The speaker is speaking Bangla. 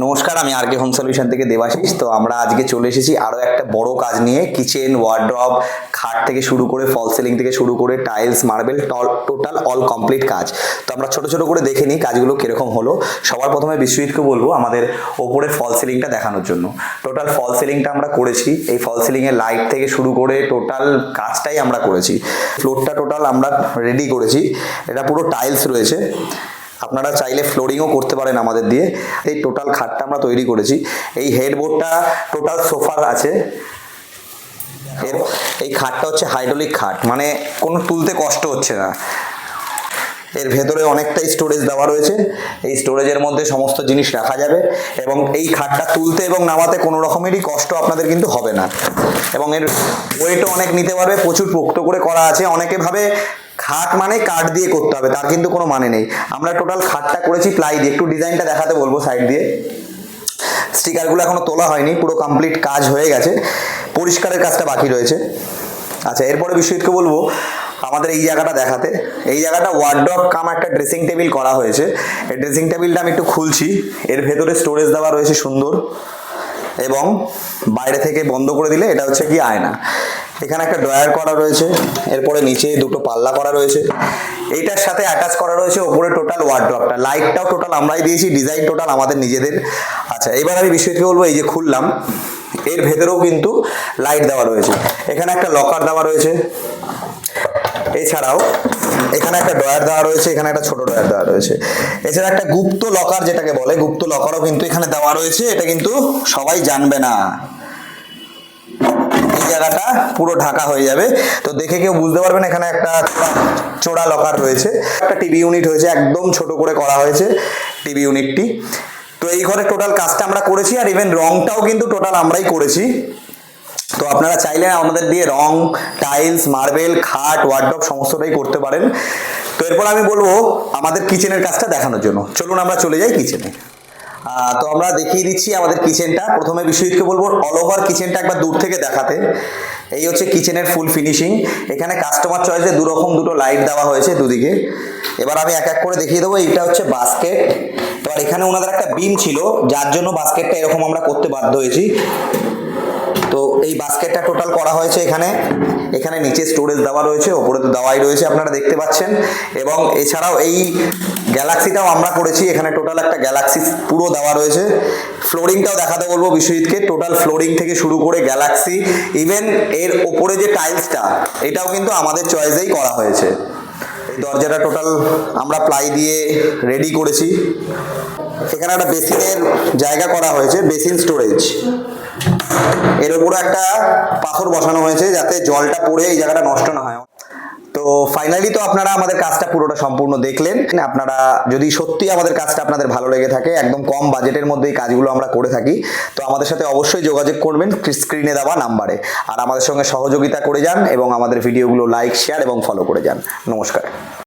নমস্কার, আমি আর কে হোম সলিউশন থেকে দেবাশিস। তো আমরা আজকে চলে এসেছি আরও একটা বড় কাজ নিয়ে। কিচেন, ওয়ার্ড্রব, খাট থেকে শুরু করে ফল সিলিং থেকে শুরু করে tiles, marble, total all complete কাজ। তো আমরা ছোট ছোট করে দেখে নিই কাজগুলো কীরকম হলো। সবার প্রথমে বিশ্বজিৎকে বলবো আমাদের ওপরের ফল সিলিংটা দেখানোর জন্য। টোটাল ফল সিলিংটা আমরা করেছি। এই ফল সিলিংয়ের লাইট থেকে শুরু করে টোটাল কাজটাই আমরা করেছি। ফ্লোরটা টোটাল আমরা রেডি করেছি। এটা পুরো টাইলস রয়েছে, আপনারা চাইলে ফ্লোরিংও করতে পারেন আমাদের দিয়ে। এই টোটাল খাটটা আমরা তৈরি করেছি। এই হেডবোর্ডটা টোটাল সোফার আছে। এই খাটটা হচ্ছে হাইড্রোলিক খাট, মানে কোনো তুলতে কষ্ট হচ্ছে না। এর ভেতরে অনেকটাই স্টোরেজ দেওয়া রয়েছে। এই স্টোরেজের মধ্যে সমস্ত জিনিস রাখা যাবে এবং এই খাটটা তুলতে এবং নামাতে কোনো রকমেরই কষ্ট আপনাদের কিন্তু হবে না। এবং এর ওয়েটও অনেক নিতে পারবে, প্রচুর পোক্ত করে করা আছে। অনেকে ভাবে খাট মানে কাঠ দিয়ে করতে হবে, তার কিন্তু কোনো মানে নেই। আমরা টোটাল খাটটা করেছি প্লাই দিয়ে। একটু ডিজাইনটা দেখাতে বলবো সাইড দিয়ে। স্টিকারগুলো এখনো তোলা হয়নি, পুরো কমপ্লিট কাজ হয়ে গেছে, পরিষ্কারের কাজটা বাকি রয়েছে। আচ্ছা, এরপরে বিশ্বজিৎকে বলবো আমাদের এই জায়গাটা দেখাতে। এই জায়গাটা ওয়ার্ড্রব কাম একটা ড্রেসিং টেবিল করা হয়েছে। এই ড্রেসিং টেবিলটা আমি একটু খুলছি। এর ভেতরে স্টোরেজ দেওয়া রয়েছে সুন্দর, এবং বাইরে থেকে বন্ধ করে দিলে এটা হচ্ছে কি আয়না। এখানে একটা ড্রয়ার করা রয়েছে, এরপরে নিচে দুটো পাল্লা করা রয়েছে। এইটার সাথে অ্যাটাচ করা রয়েছে ওপরে টোটাল ওয়ার্ড্রবটা। লাইটটাও টোটাল আমরাই দিয়েছি, ডিজাইন টোটাল আমাদের নিজেদের। আচ্ছা, এবার আমি বিশ্বজিৎকে বলবো এই যে খুললাম, এর ভেতরেও কিন্তু লাইট দেওয়া রয়েছে। এখানে একটা লকার দেওয়া রয়েছে, এছাড়াও এখানে একটা ড্রয়ার দেওয়া রয়েছে, এখানে একটা ছোট ড্রয়ার দেওয়া রয়েছে। এছাড়া একটা গুপ্ত লকার, যেটাকে বলে গুপ্ত লকারও কিন্তু এখানে দেওয়া রয়েছে। এটা কিন্তু সবাই জানবে না, এই জায়গাটা পুরো ঢাকা হয়ে যাবে, তো দেখে কেউ বুঝতে পারবে না। এখানে একটা চোরা লকার রয়েছে। একটা টিভি ইউনিট হয়েছে, একদম ছোট করে করা হয়েছে টিভি ইউনিটটি। তো এই ঘরে টোটাল কাজটা আমরা করেছি, আর ইভেন রংটাও কিন্তু টোটাল আমরাই করেছি। তো আপনারা চাইলে আমাদের দিয়ে রং, টাইলস, মার্বেল, খাট, ওয়ার্ড্রব সমস্তটাই করতে পারেন। তো এরপর আমি বলবো আমাদের কিচেনের কাজটা দেখানোর জন্য। চলুন আমরা চলে যাই কিচেনে। তো আমরা দেখিয়ে দিচ্ছি আমাদের কিচেনটা। প্রথমে বিশ্বজিৎকে বলবো অল ওভার কিচেনটা একবার দূর থেকে দেখাতে। এই হচ্ছে কিচেনের ফুল ফিনিশিং। এখানে কাস্টমার চয়েসে দুটো লাইট দেওয়া হয়েছে দুদিকে। এবার আমি এক এক করে দেখিয়ে দেবো। এইটা হচ্ছে বাস্কেট। এবার এখানে ওনাদের একটা বিম ছিল, যার জন্য বাস্কেটটা এরকম আমরা করতে বাধ্য হয়েছি। তো এই বাস্কেটটা টোটাল করা হয়েছে এখানে। এখানে নিচে স্টোরেজ দেওয়া রয়েছে, ওপরে তো দেওয়াই রয়েছে, আপনারা দেখতে পাচ্ছেন। এবং এছাড়াও এই গ্যালাক্সিটাও আমরা করেছি। এখানে টোটাল একটা গ্যালাক্সি পুরো দেওয়া রয়েছে। ফ্লোরিংটাও দেখাতে বলবো বিশ্বজিৎকে। টোটাল ফ্লোরিং থেকে শুরু করে গ্যালাক্সি, ইভেন এর ওপরে যে টাইলসটা, এটাও কিন্তু আমাদের চয়েসেই করা হয়েছে। এই দরজাটা টোটাল আমরা প্লাই দিয়ে রেডি করেছি। এখানে একটা বেসিনের জায়গা করা হয়েছে, বেসিন স্টোরেজ। এর উপরে একটা পাথর বসানো হয়েছে যাতে জলটা পড়ে এই জায়গাটা নষ্ট না হয়। তো ফাইনালি তো আপনারা আমাদের কাজটা পুরোটা সম্পূর্ণ দেখলেন। আপনারা যদি সত্যি আমাদের কাজটা আপনাদের ভালো লেগে থাকে, একদম কম বাজেটের মধ্যে এই কাজগুলো আমরা করে থাকি, তো আমাদের সাথে অবশ্যই যোগাযোগ করবেন স্ক্রিনে দেওয়া নাম্বারে। আর আমাদের সঙ্গে সহযোগিতা করে যান এবং আমাদের ভিডিওগুলো লাইক, শেয়ার এবং ফলো করে যান। নমস্কার।